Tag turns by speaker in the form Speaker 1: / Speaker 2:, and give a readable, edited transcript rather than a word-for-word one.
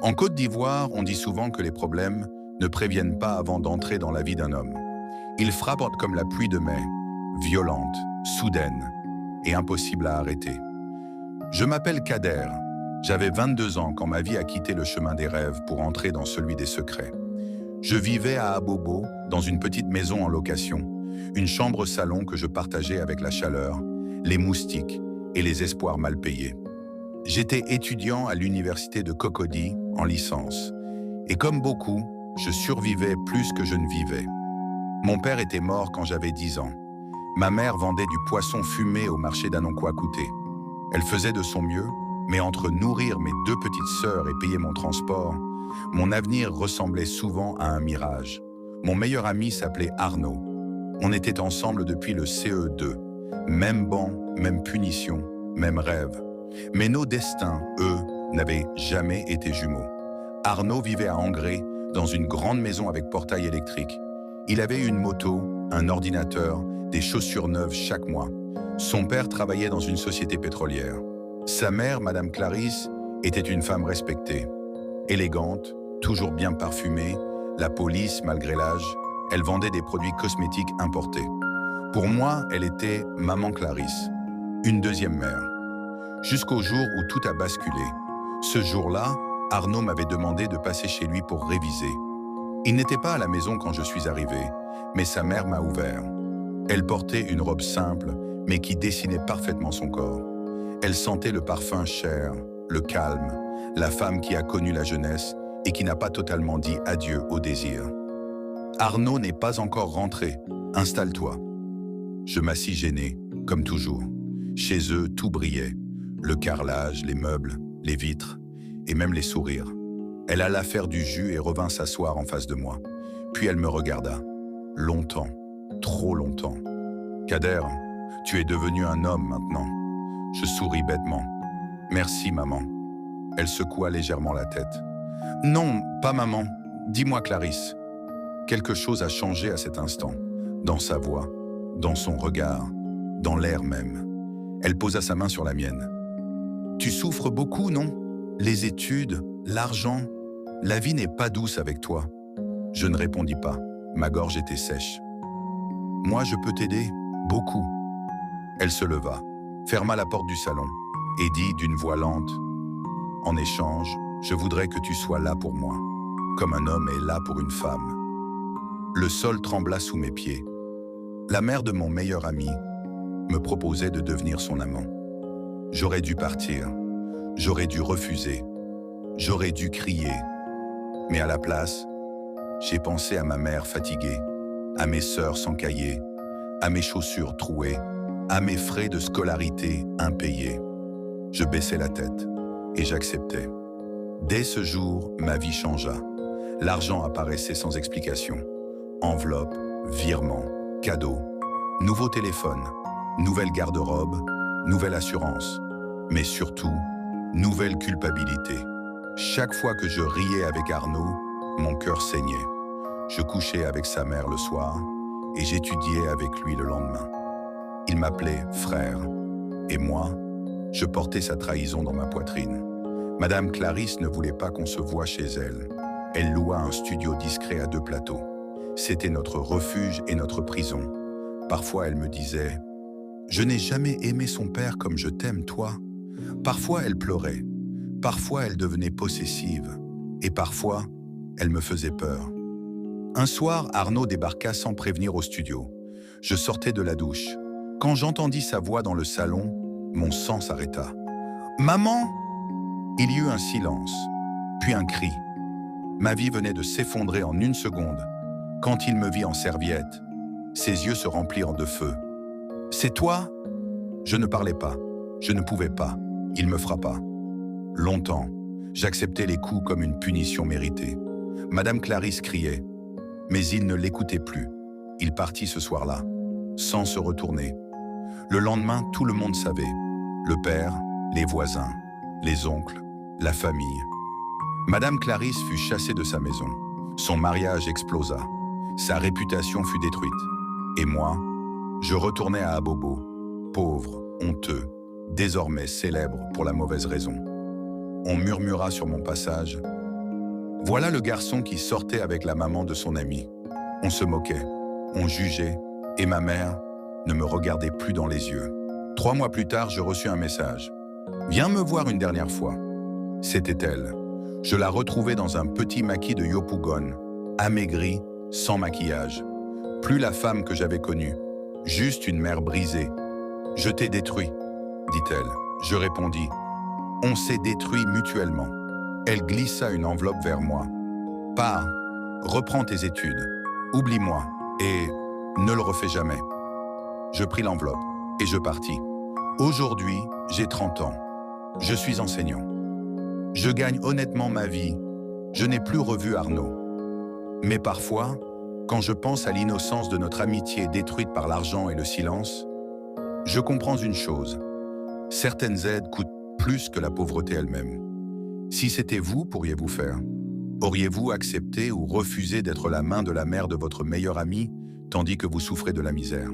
Speaker 1: En Côte d'Ivoire, on dit souvent que les problèmes ne préviennent pas avant d'entrer dans la vie d'un homme. Ils frappent comme la pluie de mai, violente, soudaine et impossible à arrêter. Je m'appelle Kader. J'avais 22 ans quand ma vie a quitté le chemin des rêves pour entrer dans celui des secrets. Je vivais à Abobo, dans une petite maison en location, une chambre-salon que je partageais avec la chaleur, les moustiques et les espoirs mal payés. J'étais étudiant à l'université de Cocody en licence. Et comme beaucoup, je survivais plus que je ne vivais. Mon père était mort quand j'avais 10 ans. Ma mère vendait du poisson fumé au marché d'Anokwakouté. Elle faisait de son mieux, mais entre nourrir mes 2 petites sœurs et payer mon transport, mon avenir ressemblait souvent à un mirage. Mon meilleur ami s'appelait Arnaud. On était ensemble depuis le CE2. Même banc, même punition, même rêve. Mais nos destins, eux, n'avaient jamais été jumeaux. Arnaud vivait à Angré, dans une grande maison avec portail électrique. Il avait une moto, un ordinateur, des chaussures neuves chaque mois. Son père travaillait dans une société pétrolière. Sa mère, Madame Clarisse, était une femme respectée. Élégante, toujours bien parfumée, la police malgré l'âge, elle vendait des produits cosmétiques importés. Pour moi, elle était Maman Clarisse, une deuxième mère. Jusqu'au jour où tout a basculé. Ce jour-là, Arnaud m'avait demandé de passer chez lui pour réviser. Il n'était pas à la maison quand je suis arrivé, mais sa mère m'a ouvert. Elle portait une robe simple, mais qui dessinait parfaitement son corps. Elle sentait le parfum cher, le calme, la femme qui a connu la jeunesse et qui n'a pas totalement dit adieu au désir. Arnaud n'est pas encore rentré, installe-toi. Je m'assis gêné, comme toujours. Chez eux, tout brillait. Le carrelage, les meubles, les vitres et même les sourires. Elle alla faire du jus et revint s'asseoir en face de moi. Puis elle me regarda. Longtemps, trop longtemps. Kader, tu es devenu un homme maintenant. Je souris bêtement. Merci, maman. Elle secoua légèrement la tête. Non, pas maman. Dis-moi, Clarisse. Quelque chose a changé à cet instant. Dans sa voix, dans son regard, dans l'air même. Elle posa sa main sur la mienne. Tu souffres beaucoup, non? Les études, l'argent, la vie n'est pas douce avec toi. Je ne répondis pas. Ma gorge était sèche. Moi, je peux t'aider, beaucoup. Elle se leva, ferma la porte du salon et dit d'une voix lente, « En échange, je voudrais que tu sois là pour moi, comme un homme est là pour une femme. » Le sol trembla sous mes pieds. La mère de mon meilleur ami me proposait de devenir son amant. J'aurais dû partir, j'aurais dû refuser, j'aurais dû crier. Mais à la place, j'ai pensé à ma mère fatiguée, à mes sœurs sans cahier, à mes chaussures trouées, à mes frais de scolarité impayés. Je baissais la tête et j'acceptais. Dès ce jour, ma vie changea. L'argent apparaissait sans explication. Enveloppe, virement, cadeau, nouveau téléphone, nouvelle garde-robe, nouvelle assurance, mais surtout, nouvelle culpabilité. Chaque fois que je riais avec Arnaud, mon cœur saignait. Je couchais avec sa mère le soir et j'étudiais avec lui le lendemain. Il m'appelait frère et moi, je portais sa trahison dans ma poitrine. Madame Clarisse ne voulait pas qu'on se voie chez elle. Elle loua un studio discret à 2 plateaux. C'était notre refuge et notre prison. Parfois, elle me disait « Je n'ai jamais aimé son père comme je t'aime, toi. » Parfois, elle pleurait. Parfois, elle devenait possessive. Et parfois, elle me faisait peur. Un soir, Arnaud débarqua sans prévenir au studio. Je sortais de la douche. Quand j'entendis sa voix dans le salon, mon sang s'arrêta. « Maman !» Il y eut un silence, puis un cri. Ma vie venait de s'effondrer en 1 seconde. Quand il me vit en serviette, ses yeux se remplirent de feu. « C'est toi ?» Je ne parlais pas. Je ne pouvais pas. Il me frappa. Longtemps, j'acceptais les coups comme une punition méritée. Madame Clarisse criait. Mais il ne l'écoutait plus. Il partit ce soir-là, sans se retourner. Le lendemain, tout le monde savait. Le père, les voisins, les oncles, la famille. Madame Clarisse fut chassée de sa maison. Son mariage explosa. Sa réputation fut détruite. Et moi, je retournai à Abobo, pauvre, honteux, désormais célèbre pour la mauvaise raison. On murmura sur mon passage Voilà le garçon qui sortait avec la maman de son ami. On se moquait, on jugeait, et ma mère ne me regardait plus dans les yeux. 3 mois plus tard, je reçus un message. « Viens me voir une dernière fois. » C'était elle. Je la retrouvais dans un petit maquis de Yopougon, amaigrie, sans maquillage. Plus la femme que j'avais connue, juste une mère brisée. « Je t'ai détruit, » dit-elle. Je répondis. « On s'est détruit mutuellement. » Elle glissa une enveloppe vers moi. « Pars, reprends tes études, oublie-moi et ne le refais jamais. » Je pris l'enveloppe et je partis. Aujourd'hui, j'ai 30 ans. Je suis enseignant. Je gagne honnêtement ma vie. Je n'ai plus revu Arnaud. Mais parfois, quand je pense à l'innocence de notre amitié détruite par l'argent et le silence, je comprends une chose. Certaines aides coûtent plus que la pauvreté elle-même. Si c'était vous, pourriez-vous faire? Auriez-vous accepté ou refusé d'être la main de la mère de votre meilleur ami, tandis que vous souffrez de la misère?